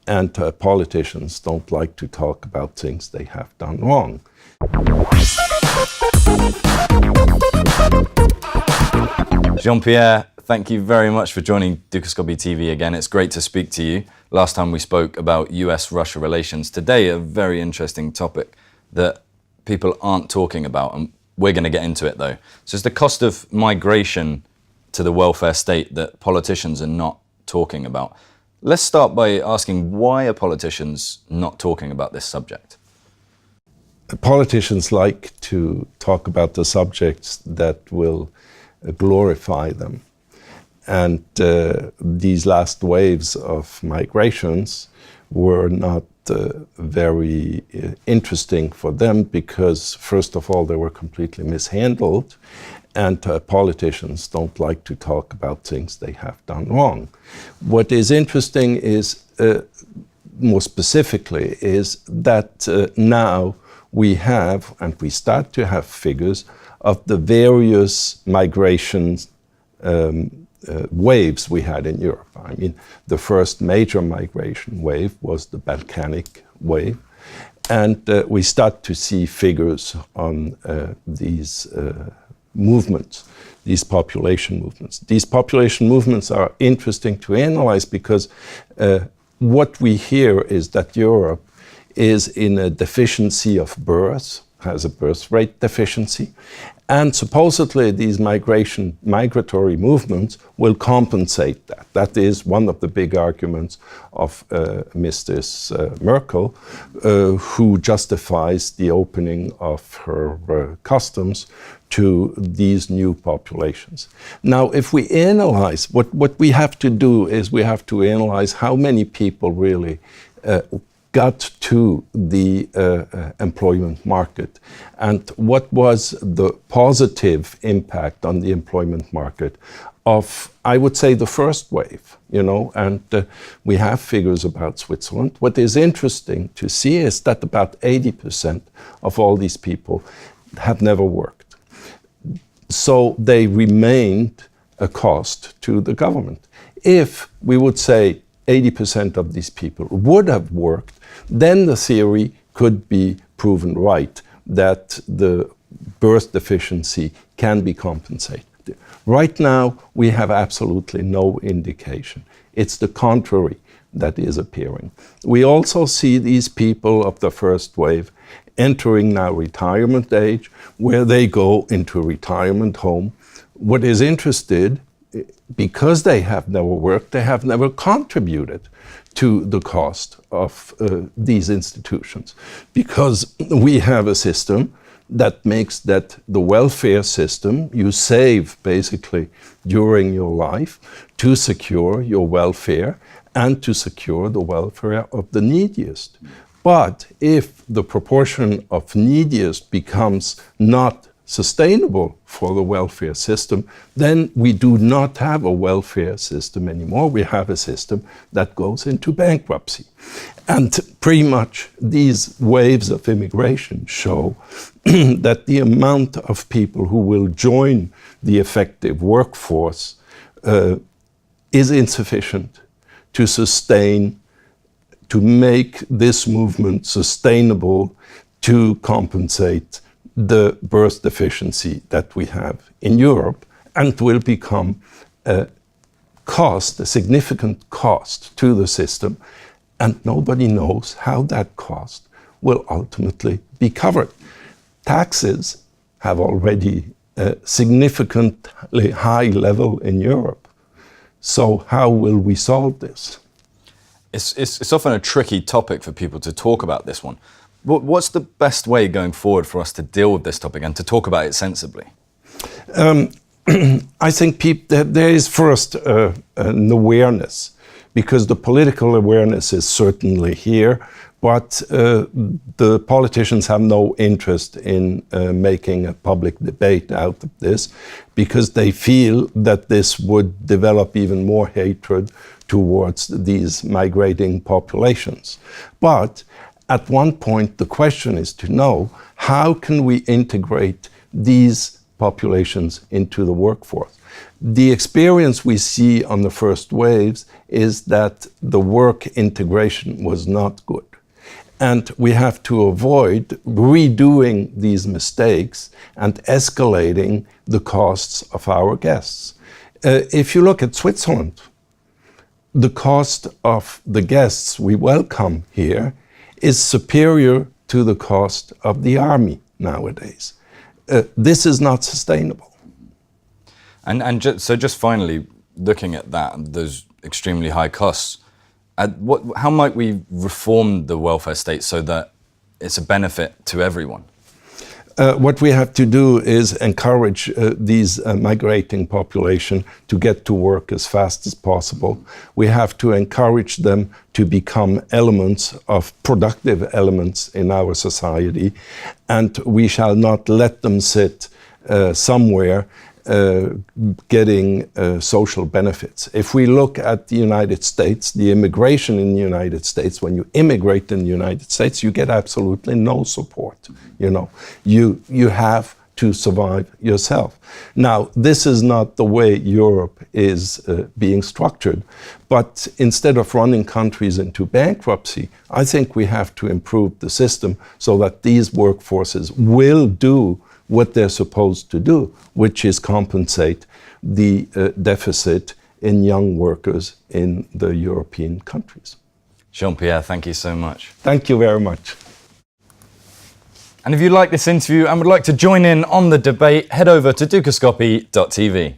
and politicians don't like to talk about things they have done wrong. Jean-Pierre, thank you very much for joining Dukascopy TV again. It's great to speak to you. Last time we spoke about US-Russia relations. Today, a very interesting topic that people aren't talking about, and we're going to get into it though. So it's the cost of migration to the welfare state that politicians are not talking about. Let's start by asking, why are politicians not talking about this subject? Politicians like to talk about the subjects that will glorify them. And these last waves of migrations were not very interesting for them because, first of all, they were completely mishandled, and politicians don't like to talk about things they have done wrong. What is interesting is, more specifically, is that now we have, and we start to have figures of the various migration waves we had in Europe. I mean, the first major migration wave was the Balkanic wave, and we start to see figures on these movements, these population movements. These population movements are interesting to analyze because what we hear is that Europe is in a deficiency of births, has a birth rate deficiency, and supposedly these migratory movements will compensate that. That is one of the big arguments of Mrs. Merkel, who justifies the opening of her customs to these new populations. Now, if we analyze, what we have to do is we have to analyze how many people really got to the employment market, and what was the positive impact on the employment market of, I would say, the first wave, you know, and we have figures about Switzerland. What is interesting to see is that about 80% of all these people have never worked. So they remained a cost to the government. If we would say 80% of these people would have worked, then the theory could be proven right, that the birth deficiency can be compensated. Right now, we have absolutely no indication. It's the contrary that is appearing. We also see these people of the first wave entering now retirement age, where they go into a retirement home. What is interesting, because they have never worked, they have never contributed to the cost of these institutions, because we have a system that makes that the welfare system, you save basically during your life to secure your welfare and to secure the welfare of the neediest. But if the proportion of neediest becomes not sustainable for the welfare system, then we do not have a welfare system anymore. We have a system that goes into bankruptcy. And pretty much these waves of immigration show that the amount of people who will join the effective workforce is insufficient to sustain, to make this movement sustainable, to compensate the birth deficiency that we have in Europe, and will become a cost, a significant cost to the system, and nobody knows how that cost will ultimately be covered. Taxes have already a significantly high level in Europe. So how will we solve this? It's often a tricky topic for people to talk about this one. What's the best way going forward for us to deal with this topic and to talk about it sensibly? I think there is first an awareness, because the political awareness is certainly here, but the politicians have no interest in making a public debate out of this, because they feel that this would develop even more hatred towards these migrating populations. But at one point, the question is to know, how can we integrate these populations into the workforce. The experience we see on the first waves is that the work integration was not good. And we have to avoid redoing these mistakes and escalating the costs of our guests. If you look at Switzerland, the cost of the guests we welcome here is superior to the cost of the army nowadays. This is not sustainable. So just finally, looking at that, those extremely high costs, how might we reform the welfare state so that it's a benefit to everyone? What we have to do is encourage these migrating population to get to work as fast as possible. We have to encourage them to become productive elements in our society, and we shall not let them sit somewhere getting social benefits. If we look at the United States, the immigration in the United States, when you immigrate in the United States, you get absolutely no support. You have to survive yourself. Now, this is not the way Europe is being structured, but instead of running countries into bankruptcy, I think we have to improve the system so that these workforces will do what they're supposed to do, which is compensate the deficit in young workers in the European countries. Jean-Pierre, thank you so much. Thank you very much. And if you like this interview and would like to join in on the debate, head over to dukascopy.tv.